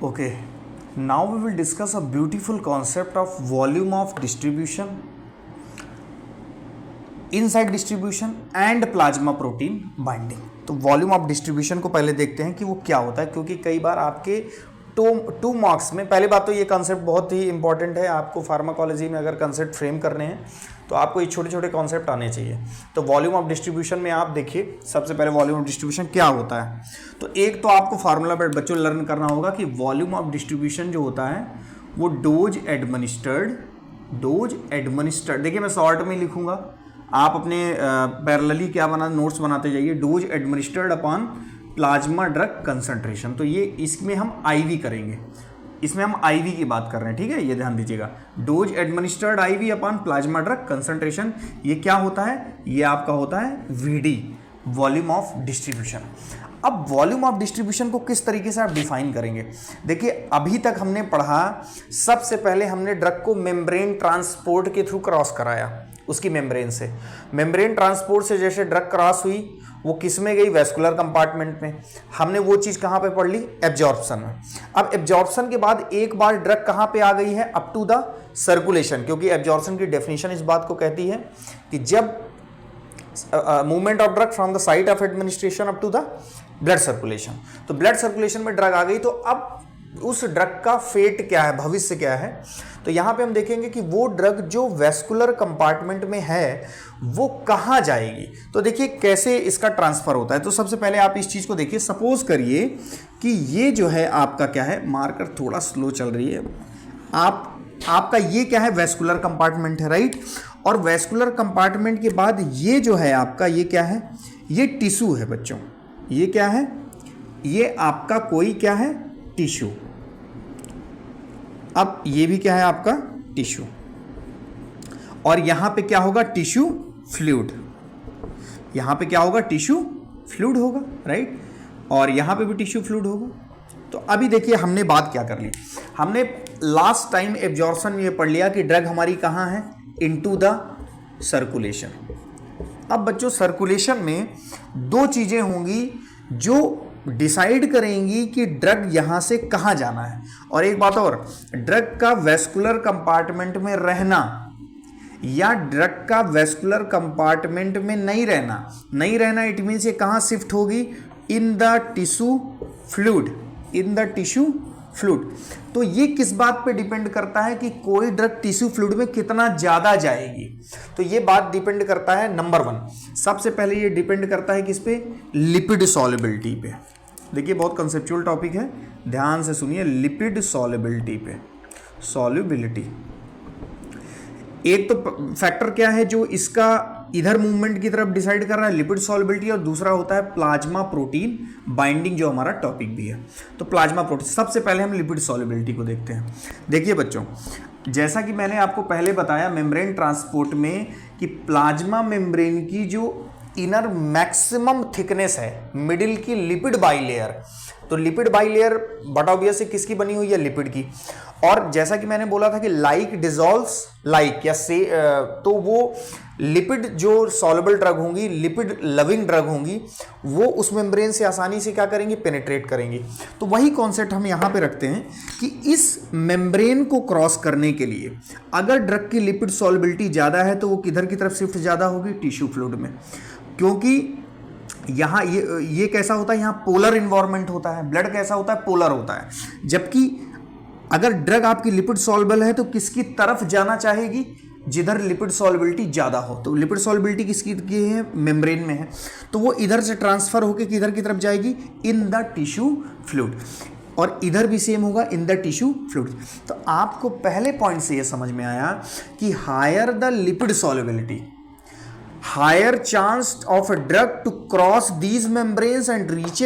Okay, now we will discuss a beautiful concept of volume of distribution, inside distribution and plasma protein binding. तो volume of distribution को पहले देखते हैं कि वो क्या होता है, क्योंकि कई बार आपके टू मार्क्स में, पहले बात तो ये कॉन्सेप्ट बहुत ही इंपॉर्टेंट है। आपको फार्माकोलॉजी में अगर कॉन्सेप्ट फ्रेम करने हैं तो आपको ये छोटे छोटे कॉन्सेप्ट आने चाहिए। तो वॉल्यूम ऑफ डिस्ट्रीब्यूशन में आप देखिए, सबसे पहले वॉल्यूम ऑफ डिस्ट्रीब्यूशन क्या होता है। तो एक तो आपको फार्मूला पर बच्चों लर्न करना होगा कि वॉल्यूम ऑफ डिस्ट्रीब्यूशन जो होता है वो डोज एडमिनिस्टर्ड, देखिए मैं शॉर्ट में लिखूंगा, आप अपने पैरेलली क्या बना नोट्स बनाते जाइए। Dose administered upon plasma drug concentration. तो ये इसमें हम आईवी करेंगे, इसमें हम आईवी की बात कर रहे हैं, ठीक है, ये ध्यान दीजिएगा। Dose administered IV upon plasma drug concentration, ये क्या होता है, ये आपका होता है वीडी, वॉल्यूम ऑफ डिस्ट्रीब्यूशन। अब वॉल्यूम ऑफ डिस्ट्रीब्यूशन को किस तरीके से आप डिफाइन करेंगे। देखिए अभी तक हमने पढ़ा, सबसे पहले हमने ड्रग को मेम्ब्रेन ट्रांसपोर्ट के थ्रू क्रॉस कराया, उसकी मेम्ब्रेन से। मेम्ब्रेन ट्रांसपोर्ट से जैसे ड्रग क्रॉस हुई वो किस में गई, वैस्कुलर कंपार्टमेंट में। हमने वो चीज़ कहाँ पे पढ़ ली, एब्जॉर्प्शन में। अब एब्जॉर्प्शन के बाद एक बार ड्रग कहाँ पे आ गई है, अप टू द सर्कुलेशन, क्योंकि एब्जॉर्प्शन की डेफिनेशन इस बात को कहती है कि जब movement of drug from the site of administration up to the blood circulation. तो ब्लड सर्कुलेशन में ड्रग आ गई, तो अब उस ड्रग का फेट क्या है, भविष्य क्या है। तो यहां पे हम देखेंगे कि वो ड्रग जो वैस्कुलर कंपार्टमेंट में है वो कहां जाएगी। तो देखिए कैसे इसका ट्रांसफर होता है। तो सबसे पहले आप इस चीज को देखिए, सपोज करिए कि ये जो है आपका क्या है, मार्कर थोड़ा स्लो चल रही है, आपका ये क्या है, वैस्कुलर कंपार्टमेंट है, राइट। और वैस्कुलर कंपार्टमेंट के बाद ये जो है आपका, ये क्या है, ये टिश्यू है बच्चों। ये क्या है, ये आपका कोई क्या है, टिश्यू। अब ये भी क्या है आपका, टिश्यू। और यहां पे क्या होगा, टिश्यू फ्लूइड। यहां पे क्या होगा, टिश्यू फ्लूइड होगा, राइट। और यहां पे भी टिश्यू फ्लूइड होगा। तो अभी देखिए हमने बात क्या कर ली, हमने लास्ट टाइम एब्जॉर्प्शन में ये पढ़ लिया कि ड्रग हमारी कहां है, इनटू द सर्कुलेशन। अब बच्चों सर्कुलेशन में दो चीजें होंगी जो डिसाइड करेंगी कि ड्रग यहां से कहां जाना है। और एक बात और, ड्रग का वेस्कुलर कंपार्टमेंट में रहना या ड्रग का वेस्कुलर कंपार्टमेंट में नहीं रहना, इट मीन्स ये कहां शिफ्ट होगी, in the tissue fluid, in the tissue fluid. तो ये किस बात पे डिपेंड करता है कि कोई ड्रग टिश्यू फ्लूइड में कितना ज्यादा जाएगी। तो ये बात डिपेंड करता है, नंबर वन, सबसे पहले ये डिपेंड करता है किस पे, लिपिड सॉल्युबिलिटी पे। देखिए बहुत कंसेप्चुअल टॉपिक है, ध्यान से सुनिए, लिपिड सॉल्युबिलिटी पे, सॉल्युबिलिटी। एक तो फैक्टर क्या है जो इसका इधर मूवमेंट की तरफ डिसाइड कर रहा है, लिपिड सॉल्युबिलिटी, और दूसरा होता है प्लाज्मा प्रोटीन बाइंडिंग, जो हमारा टॉपिक भी है। तो प्लाज्मा प्रोटीन, सबसे पहले हम लिपिड सॉल्युबिलिटी को देखते हैं। देखिए बच्चों, जैसा कि मैंने आपको पहले बताया मेम्ब्रेन ट्रांसपोर्ट में कि प्लाज्मा मेम्ब्रेन की जो इनर मैक्सिमम थिकनेस है, मिडिल की लिपिड बाइलेयर, तो लिपिड बाइलेयर बट ऑब्वियसली किसकी बनी हुई है, लिपिड की। और जैसा कि मैंने बोला था कि लाइक डिजॉल्व्स लाइक, या से तो वो लिपिड जो सॉल्युबल ड्रग होंगी, लिपिड लविंग ड्रग होंगी, वो उस मेम्ब्रेन से आसानी से क्या करेंगी, पेनिट्रेट करेंगी। तो वही कॉन्सेप्ट हम यहाँ पे रखते हैं कि इस मेम्ब्रेन को क्रॉस करने के लिए अगर ड्रग की लिपिड सॉल्युबिलिटी ज़्यादा है तो वो किधर की तरफ शिफ्ट ज़्यादा होगी, टिश्यू फ्लूइड में। क्योंकि यहाँ ये कैसा होता है, यहाँ पोलर इन्वायरमेंट होता है, ब्लड कैसा होता है, पोलर होता है। जबकि अगर ड्रग आपकी लिपिड सॉल्युबल है तो किसकी तरफ जाना चाहेगी, जिधर लिपिड सॉल्युबिलिटी ज़्यादा हो। तो लिपिड सॉल्युबिलिटी किसकी की है, मेम्ब्रेन में है, तो वो इधर से ट्रांसफर होकर किधर की तरफ जाएगी, इन द टिश्यू फ्लूइड। और इधर भी सेम होगा, इन द टिश्यू फ्लूइड। तो आपको पहले पॉइंट से ये समझ में आया कि higher the lipid solubility, higher chance of a drug to cross these membranes and reach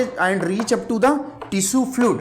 up to the tissue fluid,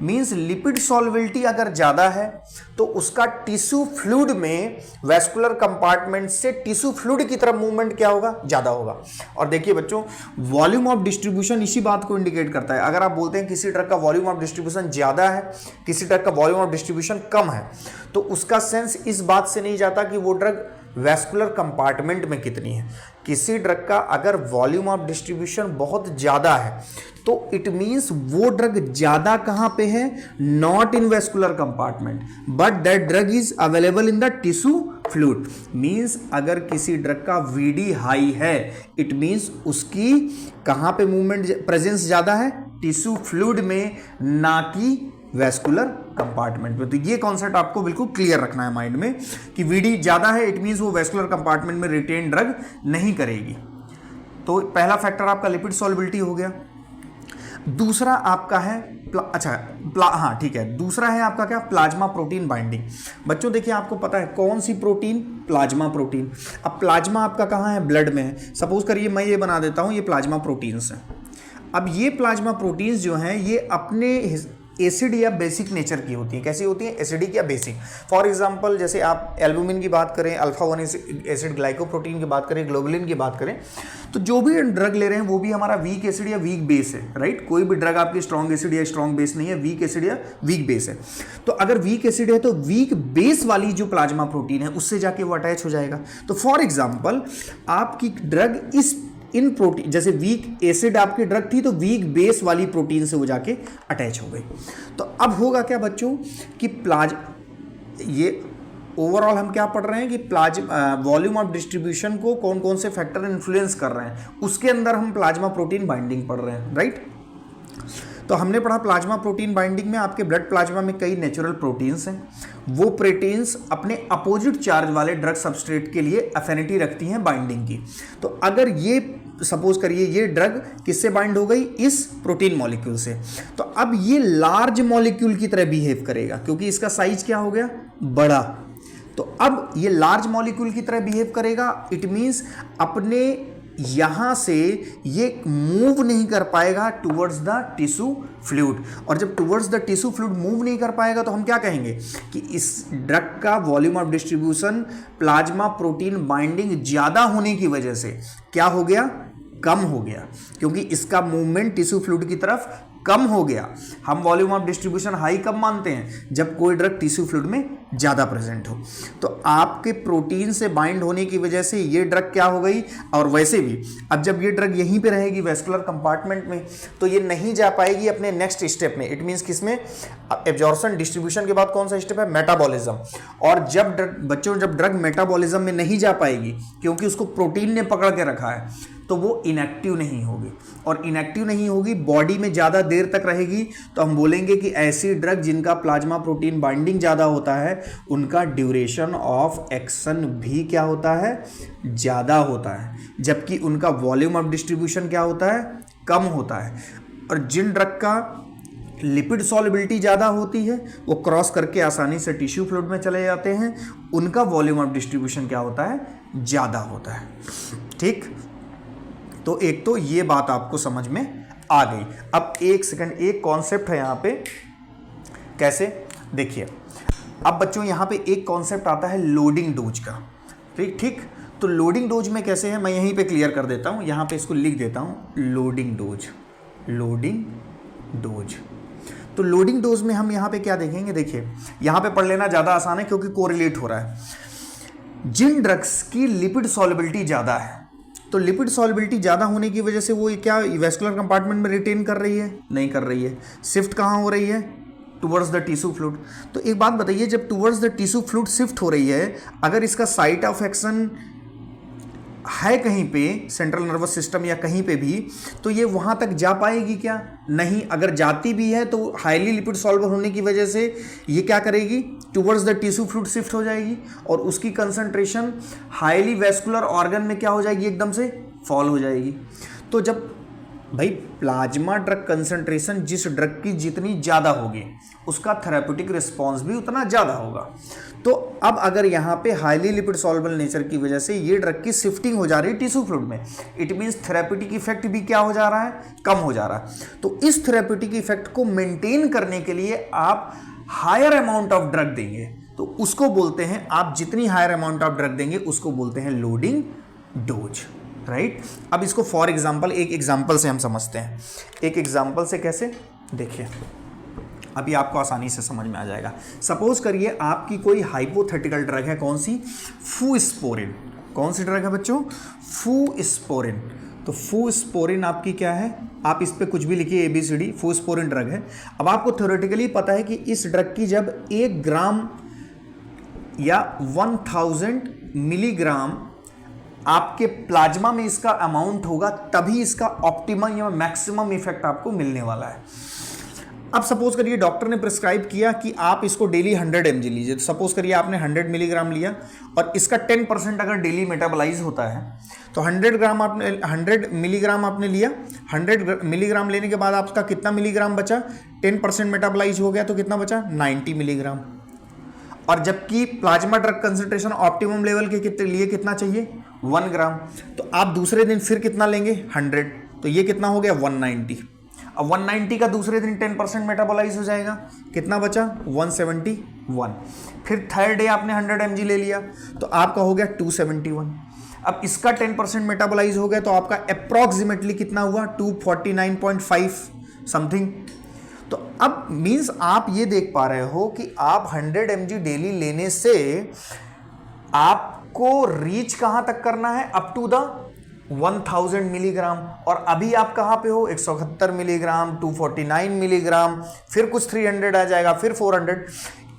means lipid solubility अगर ज़्यादा है तो उसका टिश्यू फ्लूइड में वैस्कुलर कंपार्टमेंट से टिश्यू फ्लूइड की तरफ मूवमेंट क्या होगा, ज़्यादा होगा। और देखिए बच्चों, वॉल्यूम ऑफ डिस्ट्रीब्यूशन इसी बात को इंडिकेट करता है। अगर आप बोलते हैं किसी ड्रग का वॉल्यूम ऑफ डिस्ट्रीब्यूशन ज़्यादा है, किसी ड्रग का वॉल्यूम ऑफ डिस्ट्रीब्यूशन कम है, तो उसका सेंस इस बात से नहीं जाता कि वो ड्रग वैस्कुलर कंपार्टमेंट में कितनी है। किसी ड्रग का अगर वॉल्यूम ऑफ डिस्ट्रीब्यूशन बहुत ज़्यादा है तो इट मीन्स वो ड्रग ज़्यादा कहाँ पे है, not in vascular compartment but that drug is available in the tissue fluid. Means अगर किसी ड्रग का वीडी हाई है इट मीन्स उसकी कहाँ पे मूवमेंट प्रेजेंस ज़्यादा है, टिश्यू फ्लूइड में, ना कि वैस्कुलर कंपार्टमेंट में। तो ये कॉन्सेप्ट आपको बिल्कुल क्लियर रखना है माइंड में कि वीडी ज़्यादा है इट मीन्स वो वैस्कुलर कंपार्टमेंट में रिटेन ड्रग नहीं करेगी। तो पहला फैक्टर आपका लिपिड सॉल्युबिलिटी हो गया। दूसरा आपका है हाँ ठीक है, दूसरा है आपका क्या, प्लाज्मा प्रोटीन बाइंडिंग। बच्चों देखिए आपको पता है कौन सी प्रोटीन, प्लाज्मा प्रोटीन। अब प्लाज्मा आपका कहाँ है, ब्लड में है। सपोज करिए मैं ये बना देता हूँ ये प्लाज्मा प्रोटीन्स हैं। अब ये प्लाज्मा प्रोटीन्स जो हैं ये अपने एसिड या बेसिक नेचर की होती हैं। कैसी होती हैं, एसिडिक या बेसिक। फॉर एग्जांपल जैसे आप एल्बुमिन की बात करें, अल्फा 1 एसिड ग्लाइकोप्रोटीन की बात करें, ग्लोबुलिन की बात करें, तो जो भी ड्रग ले रहे हैं वो भी हमारा वीक एसिड या वीक बेस है, राइट। कोई भी ड्रग आपकी स्ट्रॉन्ग एसिड या स्ट्रॉन्ग बेस नहीं है, वीक एसिड या वीक बेस है। तो अगर वीक एसिड है तो वीक बेस वाली जो प्लाज्मा प्रोटीन है उससे जाके वो अटैच हो जाएगा। तो फॉर एग्जाम्पल आपकी ड्रग इन प्रोटीन, जैसे वीक एसिड आपकी ड्रग थी तो वीक बेस वाली प्रोटीन से वो जाके अटैच हो गई। तो अब होगा क्या बच्चों कि ये ओवरऑल हम क्या पढ़ रहे हैं कि वॉल्यूम ऑफ डिस्ट्रीब्यूशन को कौन कौन से फैक्टर इन्फ्लुएंस कर रहे हैं, उसके अंदर हम प्लाज्मा प्रोटीन बाइंडिंग पढ़ रहे हैं, राइट। तो हमने पढ़ा प्लाज्मा प्रोटीन बाइंडिंग में आपके ब्लड प्लाज्मा में कई नेचुरल प्रोटीन्स हैं। वो प्रोटीन्स अपने अपोजिट चार्ज वाले ड्रग सबस्ट्रेट के लिए अफिनिटी रखती हैं बाइंडिंग की। तो अगर ये सपोज करिए ये ड्रग किससे बाइंड हो गई, इस प्रोटीन मॉलिक्यूल से, तो अब ये लार्ज मॉलिक्यूल की तरह बिहेव करेगा क्योंकि इसका साइज क्या हो गया, बड़ा। तो अब ये लार्ज मॉलिक्यूल की तरह बिहेव करेगा, इट मीन्स अपने यहां से ये मूव नहीं कर पाएगा टुवर्ड्स द टिश्यू फ्लूइड। और जब towards the tissue fluid move नहीं कर पाएगा तो हम क्या कहेंगे कि इस ड्रग का volume of distribution plasma protein binding ज़्यादा होने की वजह से क्या हो गया, कम हो गया, क्योंकि इसका मूवमेंट टिश्यू फ्लूइड की तरफ कम हो गया। हम वॉल्यूम ऑफ डिस्ट्रीब्यूशन हाई कब मानते हैं, जब कोई ड्रग टिश्यू फ्लूइड में ज़्यादा प्रेजेंट हो। तो आपके प्रोटीन से बाइंड होने की वजह से ये ड्रग क्या हो गई, और वैसे भी अब जब ये ड्रग यहीं पे रहेगी वैस्कुलर कंपार्टमेंट में तो ये नहीं जा पाएगी अपने नेक्स्ट स्टेप में। इट मीन्स किसमें, एब्जॉर्प्शन डिस्ट्रीब्यूशन के बाद कौन सा स्टेप है, मेटाबॉलिज्म। और जब जब ड्रग मेटाबॉलिज्म में नहीं जा पाएगी क्योंकि उसको प्रोटीन ने पकड़ के रखा है तो वो इनएक्टिव नहीं होगी, और इनएक्टिव नहीं होगी, बॉडी में ज़्यादा देर तक रहेगी, तो हम बोलेंगे कि ऐसी ड्रग जिनका प्लाज्मा प्रोटीन बाइंडिंग ज़्यादा होता है उनका ड्यूरेशन ऑफ एक्शन भी क्या होता है, ज़्यादा होता है, जबकि उनका वॉल्यूम ऑफ डिस्ट्रीब्यूशन क्या होता है, कम होता है। और जिन ड्रग का लिपिड सॉल्युबिलिटी ज़्यादा होती है वो क्रॉस करके आसानी से टिश्यू फ्लूइड में चले जाते हैं, उनका वॉल्यूम ऑफ डिस्ट्रीब्यूशन क्या होता है, ज़्यादा होता है, ठीक। तो एक तो ये बात आपको समझ में आ गई। अब एक सेकंड, एक कॉन्सेप्ट है यहाँ पे, कैसे देखिए। अब बच्चों यहाँ पे एक कॉन्सेप्ट आता है लोडिंग डोज का, ठीक। तो लोडिंग डोज में कैसे है मैं यहीं पे क्लियर कर देता हूँ, यहाँ पे इसको लिख देता हूँ, लोडिंग डोज। तो लोडिंग डोज में हम यहाँ पे क्या देखेंगे, देखिए यहाँ पे पढ़ लेना ज़्यादा आसान है क्योंकि कोरिलेट हो रहा है। जिन ड्रग्स की लिपिड सॉल्युबिलिटी ज़्यादा है, तो लिपिड सॉल्युबिलिटी ज़्यादा होने की वजह से वो क्या वैस्कुलर कंपार्टमेंट में रिटेन कर रही है, नहीं कर रही है, शिफ्ट कहाँ हो रही है, टुवर्ड्स द टिश्यू फ्लूइड। तो एक बात बताइए, जब towards the tissue fluid shift हो रही है, अगर इसका साइट ऑफ एक्शन है कहीं पे सेंट्रल नर्वस सिस्टम या कहीं पे भी, तो ये वहाँ तक जा पाएगी क्या, नहीं। अगर जाती भी है तो हाईली लिपिड सॉल्वर होने की वजह से ये क्या करेगी, towards the tissue fluid shift हो जाएगी और उसकी कंसंट्रेशन हाईली वेस्कुलर ऑर्गन में क्या हो जाएगी, एकदम से फॉल हो जाएगी। तो जब भाई प्लाज्मा ड्रग कंसंट्रेशन जिस ड्रग की जितनी ज़्यादा होगी उसका थेरेप्यूटिक रिस्पॉन्स भी उतना ज़्यादा होगा। तो अब अगर यहाँ पे हाईली लिपिड सॉल्युबल नेचर की वजह से ये ड्रग की शिफ्टिंग हो जा रही है टिश्यू फ्लूइड में, इट मीन्स थेरेप्यूटिक इफेक्ट भी क्या हो जा रहा है, कम हो जा रहा है। तो इस थेरेप्यूटिक इफेक्ट को मेंटेन करने के लिए आप हायर अमाउंट ऑफ ड्रग देंगे, तो उसको बोलते हैं, आप जितनी हायर अमाउंट ऑफ ड्रग देंगे उसको बोलते हैं लोडिंग डोज, राइट। अब इसको फॉर एग्जाम्पल, एक एग्जाम्पल से हम समझते हैं। एक एग्जाम्पल से कैसे, देखिए अभी आपको आसानी से समझ में आ जाएगा। सपोज करिए आपकी कोई हाइपोथेटिकल ड्रग है, कौन सी? फूस्पोरिन। कौन सी ड्रग है बच्चों? फूस्पोरिन। तो फूस्पोरिन आपकी क्या है? आप इस पे कुछ भी लिखिए, ABCD, फूस्पोरिन ड्रग है। अब आपको थ्योरेटिकली पता है कि इस ड्रग की जब 1 ग्राम या 1000 मिलीग्राम आपके प्लाज्मा में इसका अमाउंट होगा, तभी इसका ऑप्टिमम या मैक्सिमम इफेक्ट आपको मिलने वाला है। अब सपोज करिए डॉक्टर ने प्रिस्क्राइब किया कि आप इसको डेली 100 mg लीजिए। तो सपोज करिए आपने 100 मिलीग्राम लिया और इसका 10% अगर डेली मेटाबोलाइज होता है तो 100 मिलीग्राम आपने लिया। 100 मिलीग्राम लेने के बाद आपका कितना मिलीग्राम बचा? 10% मेटाबोलाइज हो गया तो कितना बचा? 90 मिलीग्राम। और जबकि plasma drug concentration optimum level के लिए कितना चाहिए? 1 ग्राम। तो आप दूसरे दिन फिर कितना लेंगे? 100। तो ये कितना हो गया? 190। अब 190 का दूसरे दिन 10% मेटाबोलाइज हो जाएगा, कितना बचा? 171। फिर थर्ड डे आपने 100 mg ले लिया तो आपका हो गया 271। अब इसका 10% मेटाबोलाइज हो गया तो आपका अप्रॉक्सीमेटली कितना हुआ? 249.5 समथिंग। तो अब मीन्स आप ये देख पा रहे हो कि आप 100 mg डेली लेने से आपको रीच कहां तक करना है? Up to the 1000 milligram. और अभी आप कहां पे हो? 171 मिलीग्राम, 249 मिलीग्राम, फिर कुछ 300 आ जाएगा, फिर 400।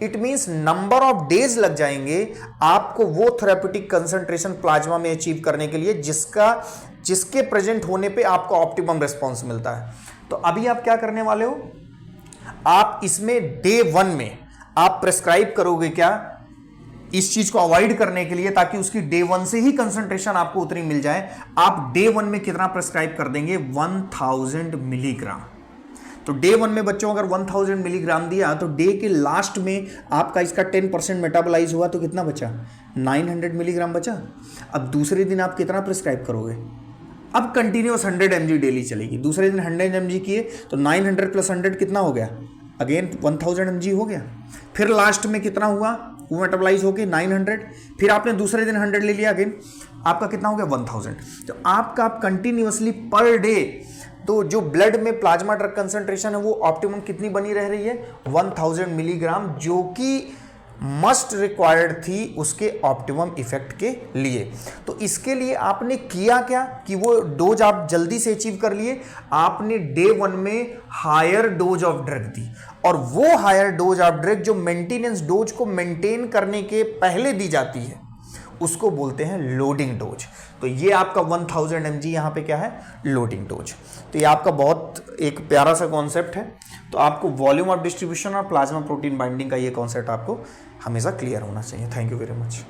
It means number of days लग जाएंगे आपको वो थेरेप्यूटिक कंसंट्रेशन प्लाज्मा में अचीव करने के लिए जिसके प्रेजेंट होने पे आपको ऑप्टिमम रिस्पॉन्स मिलता है। तो अभी आप क्या करने वाले हो? आप इसमें डे 1 में आप प्रेस्क्राइब करोगे क्या इस चीज को अवॉइड करने के लिए, ताकि उसकी डे 1 से ही कंसंट्रेशन आपको उतनी मिल जाए। आप डे 1 में कितना प्रेस्क्राइब कर देंगे? 1000 मिलीग्राम। तो डे 1 में बच्चों अगर 1000 मिलीग्राम दिया तो डे के लास्ट में आपका इसका 10% मेटाबोलाइज हुआ तो कितना बचा? 900 मिलीग्राम बचा। अब दूसरे दिन आप कितना प्रेस्क्राइब करोगे? अब कंटिन्यूअस 100 mg डेली चलेगी। दूसरे दिन 100 mg किए तो 900 प्लस 100 कितना हो गया? अगेन 1000 mg हो गया। फिर लास्ट में कितना हुआ? वो मेटाबोलाइज होके 900। फिर आपने दूसरे दिन 100 ले लिया, अगेन आपका कितना हो गया? 1000। तो आपका कंटिन्यूअसली पर डे तो जो ब्लड में प्लाज्मा ड्रग कंसंट्रेशन है वो ऑप्टिमम कितनी बनी रह रही है? 1000 मिलीग्राम, जो कि मस्ट रिक्वायर्ड थी उसके ऑप्टिमम इफेक्ट के लिए। तो इसके लिए आपने किया क्या कि वो डोज आप जल्दी से अचीव कर लिए। आपने डे 1 में हायर डोज ऑफ ड्रग दी, और वो हायर डोज ऑफ ड्रग जो मेंटेनेंस डोज को मेंटेन करने के पहले दी जाती है उसको बोलते हैं लोडिंग डोज। तो ये आपका 1000 mg यहाँ पे क्या है? Loading dose. तो ये आपका बहुत एक प्यारा सा कॉन्सेप्ट है। तो आपको वॉल्यूम ऑफ डिस्ट्रीब्यूशन और प्लाज्मा प्रोटीन बाइंडिंग का ये कॉन्सेप्ट आपको हमेशा क्लियर होना चाहिए। Thank you very much.